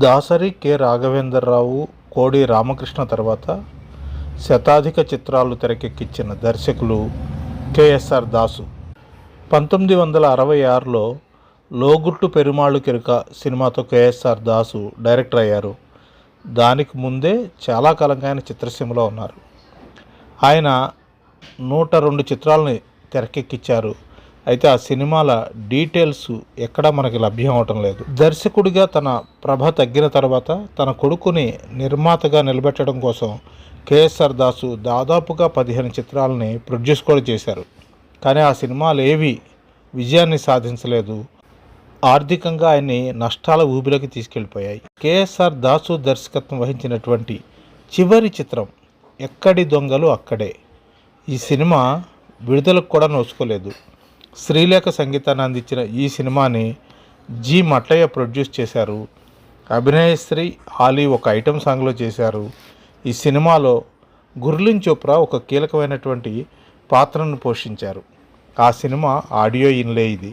Dasari K Raghavendra Rao, కోడి రామకృష్ణ తర్వాత శతాధిక చిత్రాలు తెరకెక్కించిన దర్శకులు కెఎస్ఆర్ దాసు. 1966లో లోగుట్టు పెరుమాళ్ కెరుక సినిమాతో కెఎస్ఆర్ దాసు డైరెక్టర్ అయ్యారు. దానికి ముందే చాలా కాలంగా ఆయన చిత్రసీమలో ఉన్నారు. ఆయన 102 చిత్రాలని తెరకెక్కించారు. అయితే ఆ సినిమాల డీటెయిల్స్ ఎక్కడా మనకి లభ్యం అవటం లేదు. దర్శకుడిగా తన ప్రభ తగ్గిన తర్వాత తన కొడుకుని నిర్మాతగా నిలబెట్టడం కోసం కెఎస్ఆర్ దాసు దాదాపుగా 15 చిత్రాలని ప్రొడ్యూస్ కూడా చేశారు. కానీ ఆ సినిమాలు ఏవి విజయాన్ని సాధించలేదు. ఆర్థికంగా ఆయన్ని నష్టాల ఊబిలోకి తీసుకెళ్ళిపోయాయి. కెఎస్ఆర్ దాసు దర్శకత్వం వహించినటువంటి చివరి చిత్రం ఎక్కడి దొంగలు అక్కడే. ఈ సినిమా విడుదలకు కూడా నోచుకోలేదు. శ్రీలేఖ సంగీతాన్ని అందించిన ఈ సినిమాని జి మట్టయ్య ప్రొడ్యూస్ చేశారు. అభినయశ్రీ, ఆలీ ఒక ఐటెం సాంగ్లో చేశారు. ఈ సినిమాలో గుర్లీన్ చోప్రా ఒక కీలకమైనటువంటి పాత్రను పోషించారు. ఆ సినిమా ఆడియో ఇన్లే ఇది.